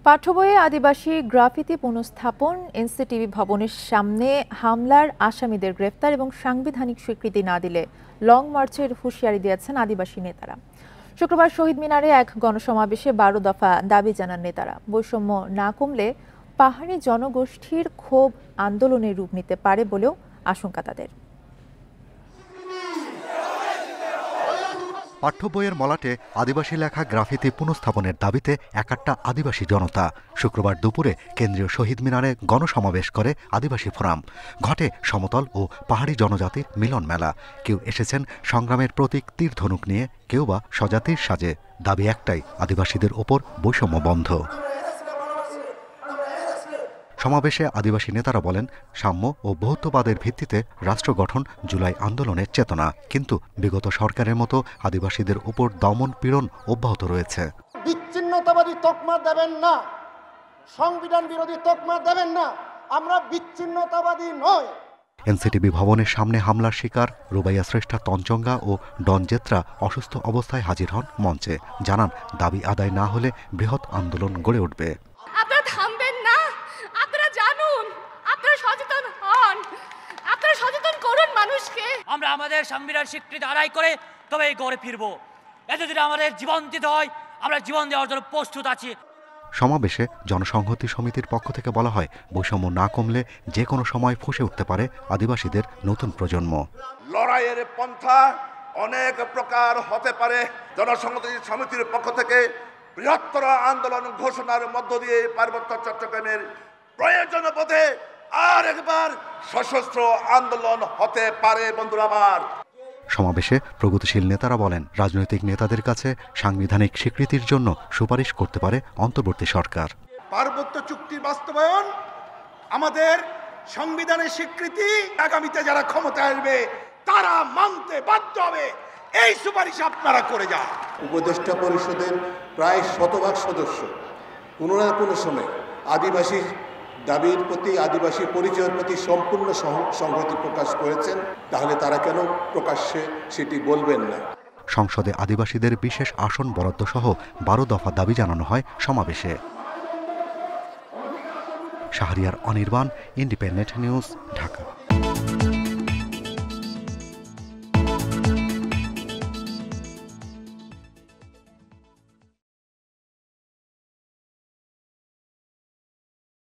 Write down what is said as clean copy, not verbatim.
পাঠ্য বইয়ে আদিবাসী graffiti পুনঃস্থাপন, NCTB ভবনের সামনে হামলার আসামিদের গ্রেফতার এবং সাংবিধানিক স্বীকৃতি না দিলে লং মার্চের হুঁশিয়ারি দিয়েছেন আদিবাসী নেতারা। শুক্রবার শহীদ মিনারে এক গণসমাবেশে 12 দফা দাবি জানান নেতারা। বৈষম্য না কমলে পাহাড়ি জনগোষ্ঠীর ক্ষোভ আন্দোলনের রূপ নিতে পারে বলেও আশঙ্কা তাদের। পাঠ্য বইয়ের মলাটে আদিবাসী লেখা গ্রাফিতি পুনঃস্থাপনের দাবিতে একাট্টা আদিবাসী জনতা শুক্রবার দুপুরে কেন্দ্রীয় শহীদ মিনারে গণসমাবেশ করে আদিবাসী ফোরাম। ঘটে সমতল ও পাহাড়ি জনজাতির মিলন মেলা। কেউ এসেছেন সংগ্রামের প্রতীক তীর ধনুক নিয়ে, কেউ বা স্বজাতির সাজে। দাবি একটাই, আদিবাসীদের ওপর বৈষম্য বন্ধ। সমাবেশে আদিবাসী নেতারা বলেন, সাম্য ও বহুত্ববাদের ভিত্তিতে রাষ্ট্র গঠন জুলাই আন্দোলনের চেতনা, কিন্তু বিগত সরকারের মতো আদিবাসীদের উপর দমন পীড়ন অব্যাহত রয়েছে। বিচ্ছিন্নতাবাদী তকমা দেবেন না, সংবিধান বিরোধী তকমা দেবেন না, আমরা বিচ্ছিন্নতাবাদী নই। এনসিটিভি ভবনের সামনে হামলার শিকার রুবাইয়া শ্রেষ্ঠা তঞ্চঙ্গা ও ডন জেত্রা অসুস্থ অবস্থায় হাজির হন মঞ্চে। জানান, দাবি আদায় না হলে বৃহৎ আন্দোলন গড়ে উঠবে। আপনারা থামবেন না, আপনারা জানুন, আপনারা সচেতন হন, আপনারা সচেতন করুন মানুষকে। আমরা আমাদের সংবিধান স্বীকৃতি আদায় করে তবেই গড়ে ফিরবো। এতে যদি আমাদের জীবন দিতে হয়, আমরা জীবন দেওয়ার জন্য প্রস্তুত আছি। সমাবেশে জনসংহতি সমিতির পক্ষ থেকে বলা হয়, বৈষম্য না কমলে যে কোনো সময় ফুঁসে উঠতে পারে আদিবাসীদের নতুন প্রজন্ম। লড়াইয়ের পন্থা অনেক প্রকার হতে পারে। জনসংহতি সমিতির পক্ষ থেকে বৃহত্তর আন্দোলন ঘোষণার মধ্য দিয়ে পার্বত্য চট্টগ্রামের প্রয়োজন বোধে আর একবার সশস্ত্র আন্দোলন হতে পারে। বন্ধুরা আমার, সমাবেশে প্রগতিশীল নেতারা বলেন, রাজনৈতিক নেতাদের কাছে সাংবিধানিক স্বীকৃতির জন্য সুপারিশ করতে পারে অন্তর্বর্তী সরকার। পার্বত্য চুক্তি বাস্তবায়ন, আমাদের সংবিধানের স্বীকৃতি, আগামীতে যারা ক্ষমতা আসবে তারা মানতে বাধ্য হবে। এই সুপারিশ আপনারা করে যান। উপদেষ্টা পরিষদের প্রায় 100% সদস্য কোনো না কোনো সময় আদিবাসী দাবির প্রতি, আদিবাসী পরিচয়ের প্রতি সম্পূর্ণ সংহতি প্রকাশ করেছেন, তাহলে তারা কেন প্রকাশ্যে সেটি বলবেন না? সংসদে আদিবাসীদের বিশেষ আসন বরাদ্দ সহ 12 দফা দাবি জানানো হয় সমাবেশে। Shahriar Anirban, independent news, Dhaka.